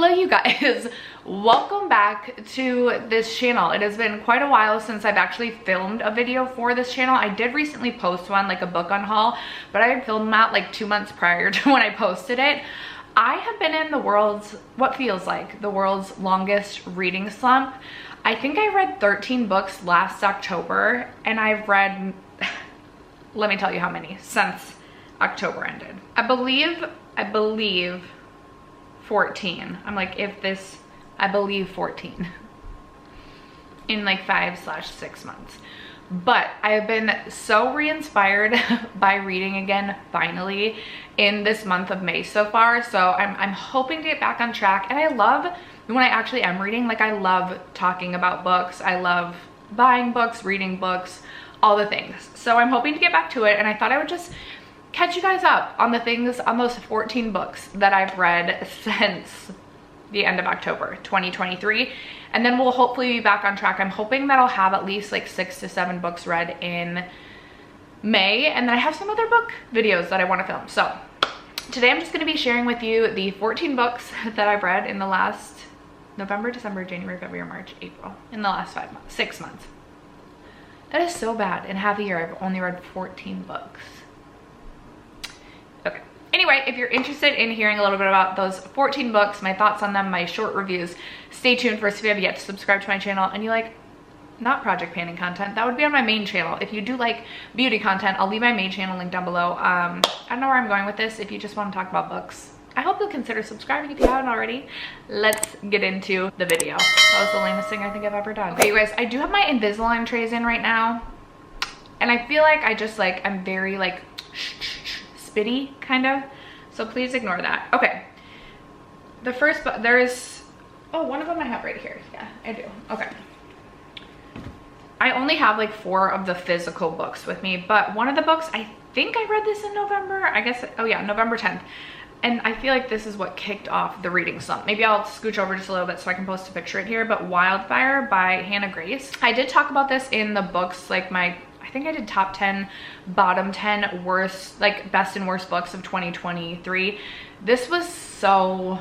Hello you guys, welcome back to this channel. It has been quite a while since I've actually filmed a video for this channel. I did recently post one, like a book unhaul, but I had filmed that like 2 months prior to when I posted it. I have been in the world's, what feels like the world's longest reading slump. I think I read 13 books last October, and I've read, let me tell you how many since October ended. I believe 14. I'm like, I believe 14 in like 5/6 months. But I have been so re-inspired by reading again, finally, in this month of May so far. So I'm hoping to get back on track. And I love when I actually am reading, like I love talking about books. I love buying books, reading books, all the things. So I'm hoping to get back to it. And I thought I would just catch you guys up on the things, on those 14 books that I've read since the end of October 2023, and then we'll hopefully be back on track. I'm hoping that I'll have at least like 6 to 7 books read in May, and then I have some other book videos that I want to film. So today I'm just going to be sharing with you the 14 books that I've read in the last November, December, January, February, March, April, in the last 6 months. That is so bad. In half a year I've only read 14 books. Okay. Anyway, if you're interested in hearing a little bit about those 14 books, my thoughts on them, my short reviews, stay tuned. First, if you have yet to subscribe to my channel and you like not project panning content, that would be on my main channel. If you do like beauty content, I'll leave my main channel link down below. I don't know where I'm going with this. If you just want to talk about books, I hope you'll consider subscribing if you haven't already. Let's get into the video. That was the lamest thing I think I've ever done. Okay, you guys, I do have my Invisalign trays in right now, and I feel like I just like, I'm very like spitty kind of, so please ignore that. Okay, the first book, there's, oh, one of them I have right here. Yeah, I do. Okay, I only have like 4 of the physical books with me, but one of the books, I think I read this in November, I guess. Oh yeah, November 10th. And I feel like this is what kicked off the reading slump. Maybe I'll scooch over just a little bit so I can post a picture here, but Wildfire by Hannah Grace. I did talk about this in the books, like I think I did top 10, bottom 10 worst, like best and worst books of 2023. This was so,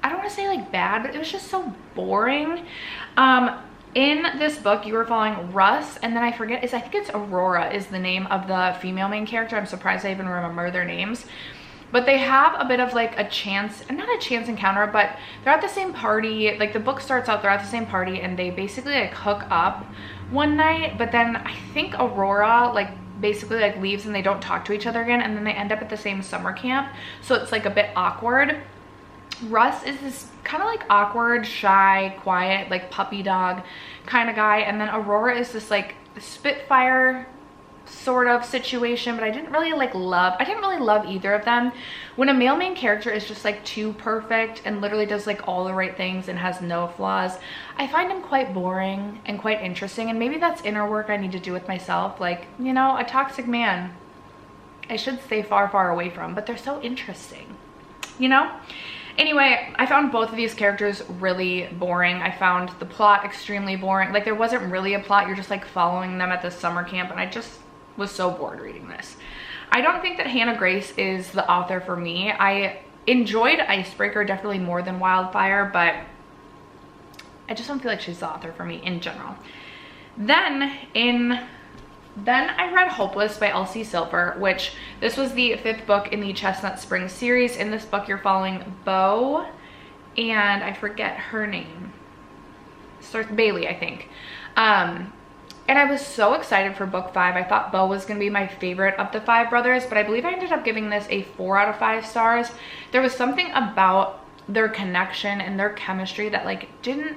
I don't want to say like bad, but it was just so boring. In this book, you were following Russ, and then I think it's Aurora is the name of the female main character. I'm surprised I even remember their names. But they have a bit of like a chance, not a chance encounter, but they're at the same party. Like the book starts out, they're at the same party and they basically like hook up one night, but then I think Aurora like basically like leaves and they don't talk to each other again, and then they end up at the same summer camp. So it's like a bit awkward. Russ is this kind of like awkward, shy, quiet, like puppy dog kind of guy. And then Aurora is this like Spitfire sort of situation, but I didn't really love either of them. When a male main character is just like too perfect and literally does like all the right things and has no flaws, I find him quite boring and quite interesting. And maybe that's inner work I need to do with myself. Like, you know, a toxic man I should stay far, far away from, but they're so interesting, you know? Anyway, I found both of these characters really boring. I found the plot extremely boring. Like there wasn't really a plot. You're just like following them at the summer camp, and I just was so bored reading this. I don't think that Hannah Grace is the author for me. I enjoyed Icebreaker definitely more than Wildfire, but I just don't feel like she's the author for me in general. Then I read Hopeless by Elsie Silver, which this was the 5th book in the Chestnut Springs series. In this book, you're following Beau, and I forget her name. Starts Bailey, I think. And I was so excited for book 5. I thought Beau was going to be my favorite of the 5 brothers, but I believe I ended up giving this a 4 out of 5 stars. There was something about their connection and their chemistry that like didn't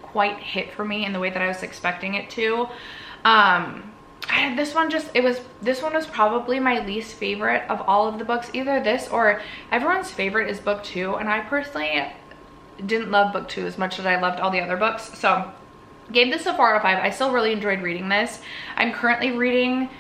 quite hit for me in the way that I was expecting it to. This one was probably my least favorite of all of the books. Either this or everyone's favorite is book 2, and I personally didn't love book 2 as much as I loved all the other books. So gave this a 4 out of 5. I still really enjoyed reading this. I'm currently reading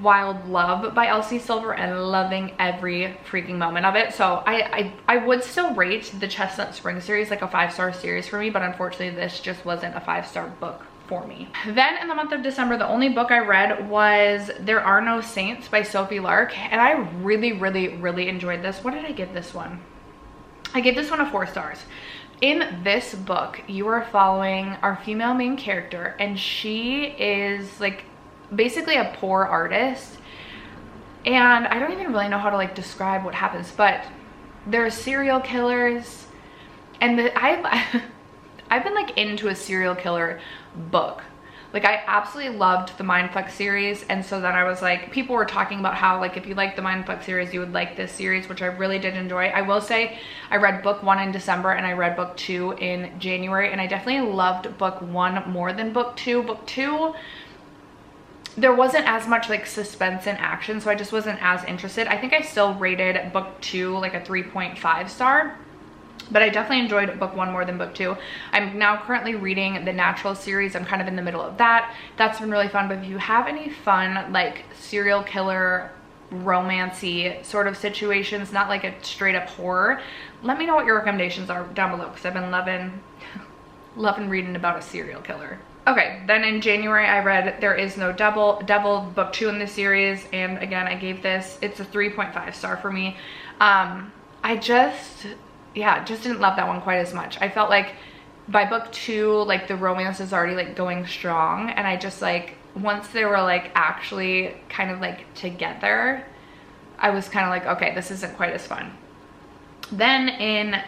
Wild Love by Elsie Silver and loving every freaking moment of it. So I would still rate the Chestnut Spring series like a 5-star series for me, but unfortunately this just wasn't a 5-star book for me. Then in the month of December, the only book I read was There Are No Saints by Sophie Lark, and I really enjoyed this. What did I give this one? I gave this one a 4 stars. In this book, you are following our female main character, and she is like basically a poor artist. And I don't even really know how to like describe what happens, but there's serial killers, and I've been like into a serial killer book. Like I absolutely loved the Mindfuck series, and so then I was like, people were talking about how like if you like the Mindfuck series, you would like this series, which I really did enjoy. I will say I read book 1 in December and I read book 2 in January, and I definitely loved book 1 more than book 2. Book 2, there wasn't as much like suspense and action, so I just wasn't as interested. I think I still rated book 2 like a 3.5 star. But I definitely enjoyed book 1 more than book 2. I'm now currently reading the Natural series. I'm kind of in the middle of that. That's been really fun. But if you have any fun, like serial killer, romancy sort of situations, not like a straight up horror, let me know what your recommendations are down below, because I've been loving reading about a serial killer. Okay, then in January I read There Is No Devil, book 2 in the series. And again, I gave this, it's a 3.5 star for me. I just didn't love that one quite as much. I felt like by book 2, like the romance is already like going strong, and I just like, once they were like actually kind of like together, I was kind of like, okay, this isn't quite as fun. Then in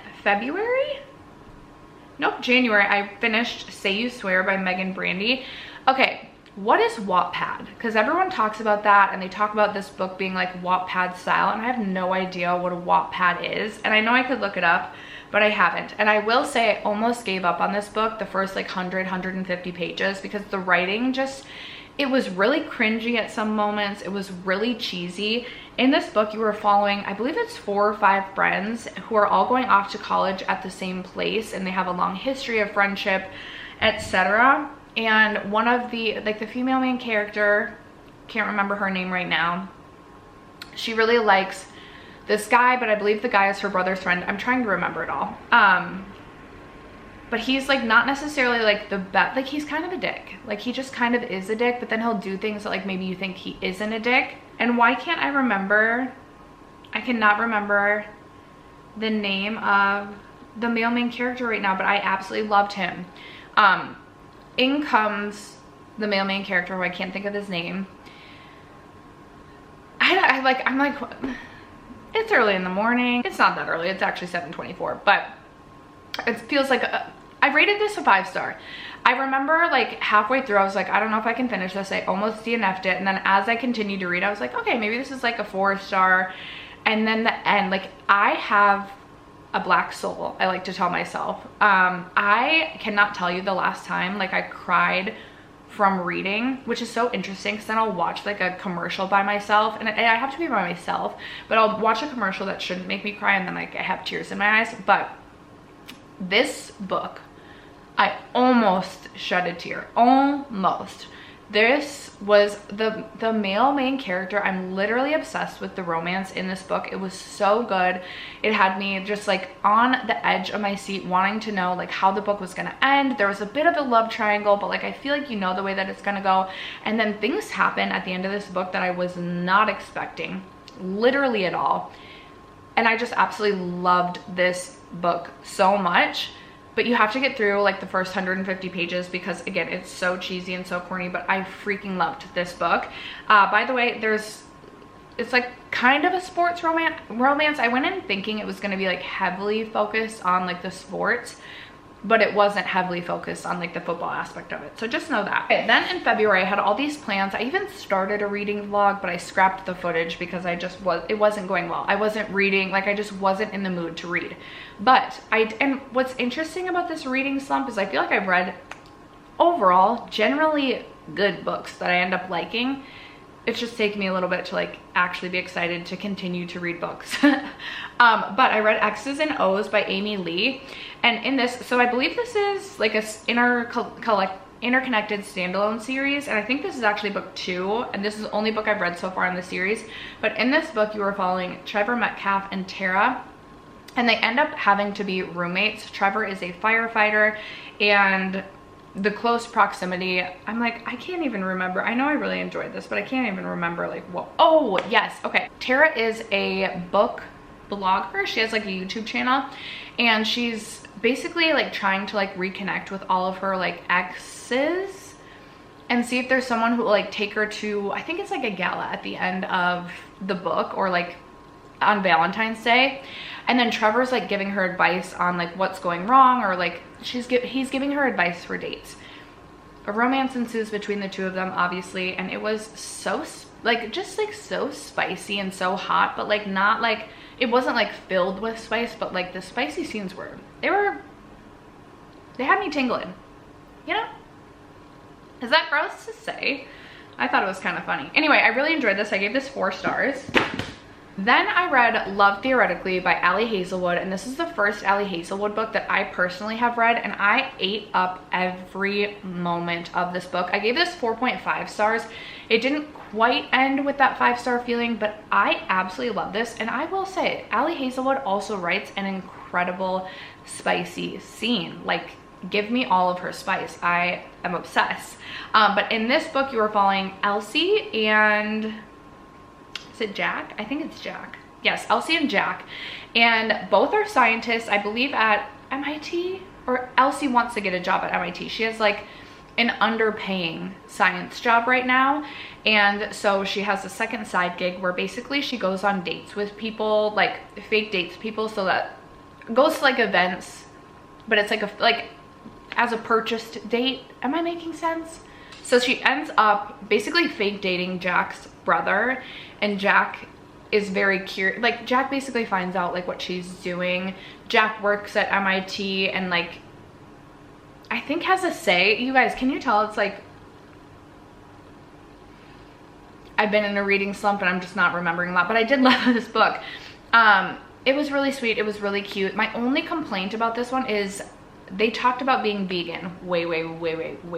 January, I finished Say You Swear by Megan Brandy. Okay, what is Wattpad? Because everyone talks about that, and they talk about this book being like Wattpad style, and I have no idea what a Wattpad is. And I know I could look it up, but I haven't. And I will say I almost gave up on this book the first like 150 pages, because the writing just, it was really cringy at some moments. It was really cheesy. In this book, you were following, I believe it's 4 or 5 friends who are all going off to college at the same place, and they have a long history of friendship, etc. And one of the, like the female main character, can't remember her name right now, she really likes this guy, but I believe the guy is her brother's friend. I'm trying to remember it all. But he's like not necessarily like the best, like he's kind of a dick. Like he just kind of is a dick, but then he'll do things that like maybe you think he isn't a dick. And why can't I remember, I cannot remember the name of the male main character right now, but I absolutely loved him. In comes the male main character who I can't think of his name. I'm like, it's early in the morning. It's not that early. It's actually 7:24, but it feels like I rated this a 5 star. I remember like halfway through, I was like, I don't know if I can finish this. I almost DNF'd it. And then as I continued to read, I was like, okay, maybe this is like a 4 star. And then the end, like I have a black soul, I like to tell myself. I cannot tell you the last time like I cried from reading, which is so interesting, because then I'll watch like a commercial by myself, and I have to be by myself, but I'll watch a commercial that shouldn't make me cry, and then like I have tears in my eyes. But this book, I almost shed a tear, almost. This was the male main character. I'm literally obsessed with the romance in this book. It was so good. It had me just like on the edge of my seat, wanting to know like how the book was gonna end. There was a bit of a love triangle, but like I feel like you know the way that it's gonna go. And then things happen at the end of this book that I was not expecting, literally at all. And I just absolutely loved this book so much. But you have to get through like the first 150 pages, because again, it's so cheesy and so corny, but I freaking loved this book. By the way, it's like kind of a sports romance. I went in thinking it was going to be like heavily focused on like the sports, but it wasn't heavily focused on like the football aspect of it. So just know that. Okay, then in February, I had all these plans. I even started a reading vlog, but I scrapped the footage because it wasn't going well. I wasn't reading, like I just wasn't in the mood to read. But and what's interesting about this reading slump is I feel like I've read overall generally good books that I end up liking. It's just taken me a little bit to like actually be excited to continue to read books. But I read X's and O's by Amy Lee. And in this, so I believe this is like a interconnected standalone series. And I think this is actually book 2. And this is the only book I've read so far in the series. But in this book, you are following Trevor Metcalf and Tara. And they end up having to be roommates. Trevor is a firefighter, and the close proximity, I'm like, I can't even remember. I know I really enjoyed this, but I can't even remember like what. Oh yes, okay. Tara is a book blogger. She has like a YouTube channel, and she's basically like trying to like reconnect with all of her like exes and see if there's someone who will like take her to, I think it's like a gala at the end of the book, or like on Valentine's Day. And then Trevor's like giving her advice on like what's going wrong, or like he's giving her advice for dates. A romance ensues between the two of them, obviously, and it was so like just like so spicy and so hot, but like not like, it wasn't like filled with spice, but like the spicy scenes were, they had me tingling, you know? Is that gross to say? I thought it was kind of funny. Anyway, I really enjoyed this. I gave this 4 stars. Then I read Love Theoretically by Ali Hazelwood, and this is the first Ali Hazelwood book that I personally have read, and I ate up every moment of this book. I gave this 4.5 stars. It didn't quite end with that 5-star feeling, but I absolutely love this. And I will say, Ali Hazelwood also writes an incredible spicy scene. Like, give me all of her spice. I am obsessed. But in this book, you are following Elsie and... is it Jack? I think it's Jack. Yes, Elsie and Jack. And both are scientists, I believe, at MIT, or Elsie wants to get a job at MIT. She has like an underpaying science job right now. And so she has a second side gig where basically she goes on dates with people, like fake dates people, so that goes to like events, but it's like as a purchased date. Am I making sense? So she ends up basically fake dating Jack's brother, and Jack is very curious. Like, Jack basically finds out like what she's doing. Jack works at MIT and like, I think has a say. You guys, can you tell it's like, I've been in a reading slump and I'm just not remembering a lot, but I did love this book. It was really sweet. It was really cute. My only complaint about this one is they talked about being vegan way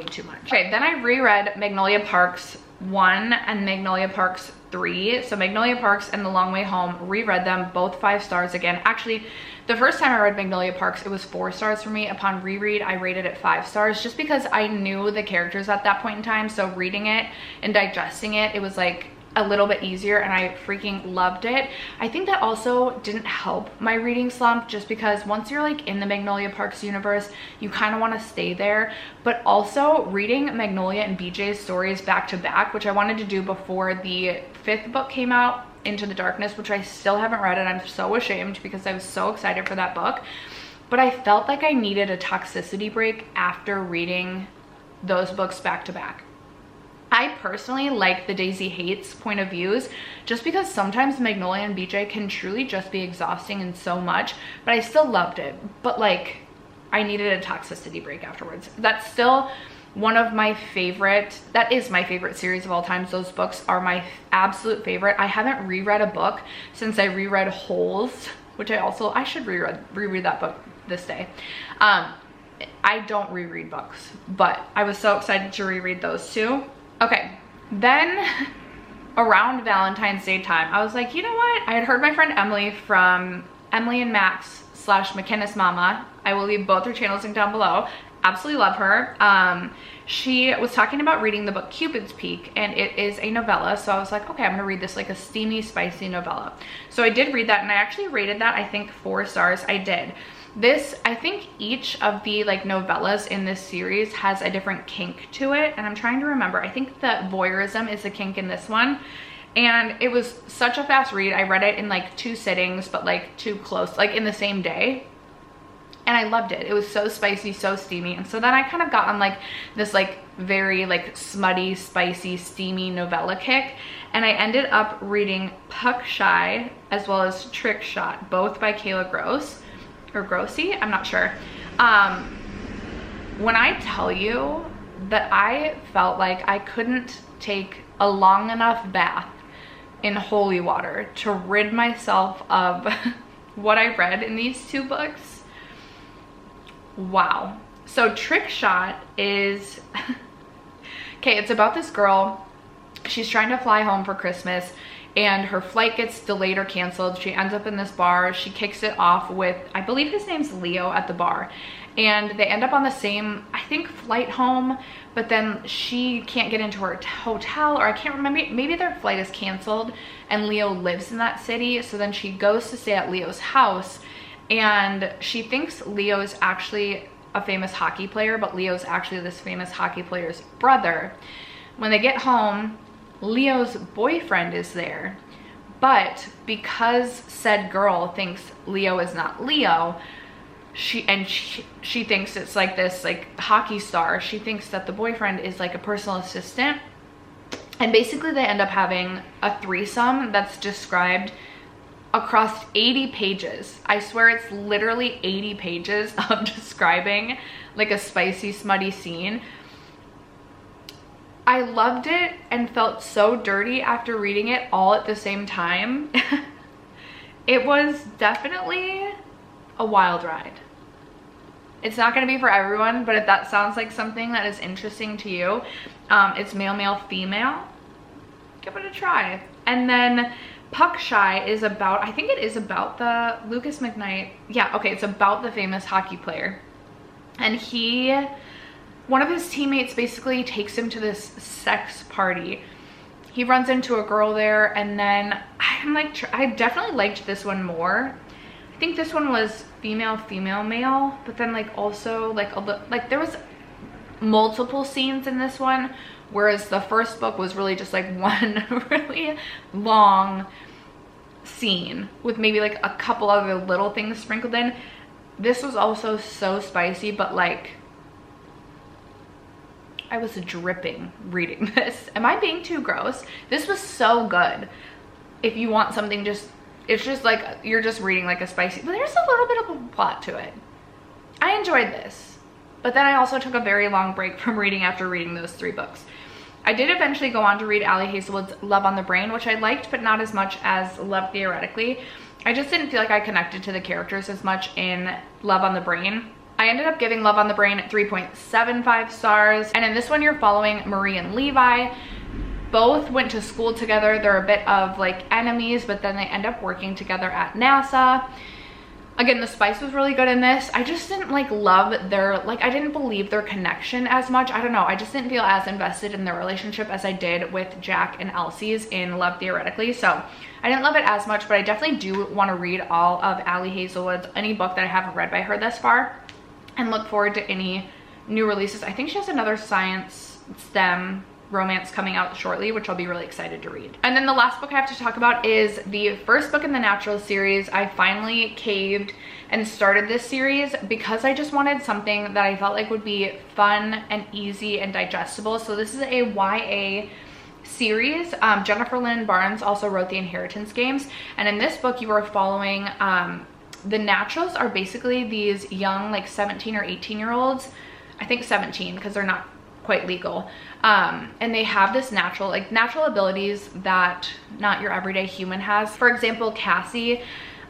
too much. Okay, then I reread Magnolia Parks 1 and Magnolia Parks 3. So Magnolia Parks and The Long Way Home, reread them, both 5 stars again. Actually, the first time I read Magnolia Parks, it was 4 stars for me. Upon reread, I rated it 5 stars just because I knew the characters at that point in time. So reading it and digesting it, it was like a little bit easier, and I freaking loved it. I think that also didn't help my reading slump, just because once you're like in the Magnolia Parks universe, you kind of want to stay there. But also reading Magnolia and BJ's stories back to back, which I wanted to do before the 5th book came out, Into the Darkness, which I still haven't read, and I'm so ashamed because I was so excited for that book. But I felt like I needed a toxicity break after reading those books back to back. I personally like the Daisy Hates point of views, just because sometimes Magnolia and BJ can truly just be exhausting and so much, but I still loved it. But like, I needed a toxicity break afterwards. That's still one of my favorite, that is my favorite series of all time. Those books are my absolute favorite. I haven't reread a book since I reread Holes, which I should reread that book this day. I don't reread books, but I was so excited to reread those two. Okay, then around Valentine's Day time, I was like, you know what? I had heard my friend Emily from Emily and Max / McKinnis Mama. I will leave both her channels linked down below. Absolutely love her. She was talking about reading the book Cupid's Peak, and it is a novella. So I was like, okay, I'm gonna read this like a steamy, spicy novella. So I did read that, and I actually rated that, I think, 4 stars. I did. This, I think each of the like novellas in this series has a different kink to it, and I'm trying to remember. I think that voyeurism is the kink in this one, and it was such a fast read. I read it in like 2 sittings, but like 2 close, like in the same day, and I loved it. It was so spicy, so steamy. And so then I kind of got on like this like very like smutty, spicy, steamy novella kick, and I ended up reading Puck Shy as well as Trickshot, both by Kayla Gross. Or Grossi, I'm not sure. When I tell you that I felt like I couldn't take a long enough bath in holy water to rid myself of what I read in these 2 books, wow. So Trickshot is, okay, it's about this girl. She's trying to fly home for Christmas, and her flight gets delayed or canceled. She ends up in this bar. She kicks it off with, I believe his name's Leo, at the bar, and they end up on the same, I think, flight home, but then she can't get into her hotel, or I can't remember, maybe their flight is canceled and Leo lives in that city, so then she goes to stay at Leo's house, and she thinks Leo is actually a famous hockey player, but Leo's actually this famous hockey player's brother. When they get home, Leo's boyfriend is there, but because said girl thinks Leo is not Leo, she thinks it's like this like hockey star. She thinks that the boyfriend is like a personal assistant, and basically they end up having a threesome that's described across 80 pages. I swear it's literally 80 pages of describing like a spicy, smutty scene. I loved it and felt so dirty after reading it all at the same time. It was definitely a wild ride. It's not going to be for everyone, but if that sounds like something that is interesting to you, it's male, male, female, give it a try. And then Puck Shy is about, I think it is about the Lucas McKnight. Yeah, okay, it's about the famous hockey player. And one of his teammates basically takes him to this sex party. He runs into a girl there, and then I definitely liked this one more. I think this one was female, female, male, but then like also like there was multiple scenes in this one, whereas the first book was really just like one really long scene with maybe like a couple other little things sprinkled in. This was also so spicy, but like I was dripping reading this. Am I being too gross? This was so good. If you want something it's just like you're just reading like a spicy, but there's a little bit of a plot to it. I enjoyed this, but then I also took a very long break from reading after reading those 3 books. I did eventually go on to read Ali Hazelwood's Love on the Brain, which I liked, but not as much as Love Theoretically. I just didn't feel like I connected to the characters as much in Love on the Brain. I ended up giving Love on the Brain 3.75 stars, and in this one you're following Marie and Levi. Both went to school together. They're a bit of like enemies, but then they end up working together at NASA. Again, the spice was really good in this. I just didn't like love their, like I didn't believe their connection as much. I don't know, I just didn't feel as invested in their relationship as I did with Jack and Elsie's in Love Theoretically. So I didn't love it as much, but I definitely do want to read all of Ali Hazelwood's, any book that I haven't read by her thus far, and look forward to any new releases. I think she has another science STEM romance coming out shortly, which I'll be really excited to read. And then the last book I have to talk about is the first book in the Natural series. I finally caved and started this series because I just wanted something that I felt like would be fun and easy and digestible. So this is a YA series. Jennifer Lynn Barnes also wrote the Inheritance Games, and in this book you are following the Naturals are basically these young like 17 or 18-year-olds, I think 17 because they're not quite legal, and they have this natural abilities that not your everyday human has. For example, Cassie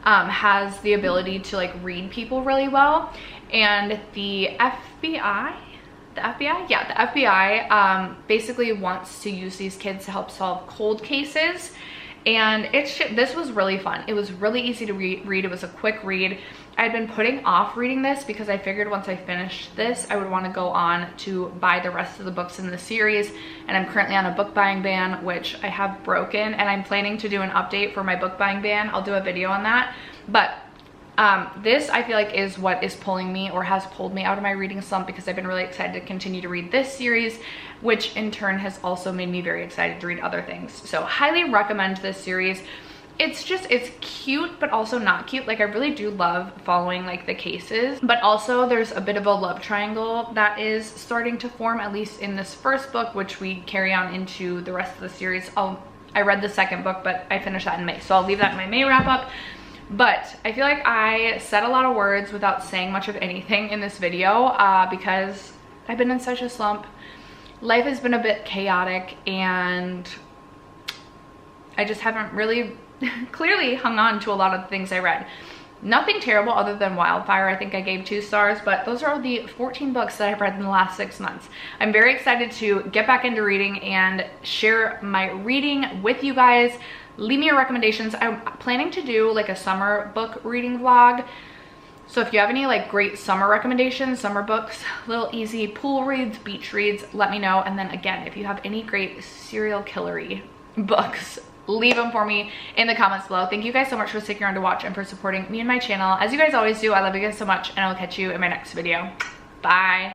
has the ability to like read people really well, and the FBI basically wants to use these kids to help solve cold cases. And this was really fun. It was really easy to read. It was a quick read. I'd been putting off reading this because I figured once I finished this, I would want to go on to buy the rest of the books in the series. And I'm currently on a book buying ban, which I have broken, and I'm planning to do an update for my book buying ban. I'll do a video on that. But this I feel like is what is pulling me, or has pulled me, out of my reading slump, because I've been really excited to continue to read this series, which in turn has also made me very excited to read other things. So highly recommend this series. It's cute, but also not cute. Like I really do love following like the cases, but also there's a bit of a love triangle that is starting to form, at least in this first book, which we carry on into the rest of the series. I read the second book, but I finished that in May, so I'll leave that in my May wrap up. But I feel like I said a lot of words without saying much of anything in this video because I've been in such a slump. Life has been a bit chaotic, and I just haven't really clearly hung on to a lot of the things I read. Nothing terrible other than Wildfire. I think I gave 2 stars, but those are the 14 books that I've read in the last 6 months. I'm very excited to get back into reading and share my reading with you guys. Leave me your recommendations. I'm planning to do like a summer book reading vlog. So if you have any like great summer recommendations, summer books, little easy pool reads, beach reads, let me know. And then again, if you have any great serial killery books, leave them for me in the comments below. Thank you guys so much for sticking around to watch and for supporting me and my channel. As you guys always do, I love you guys so much, and I'll catch you in my next video. Bye.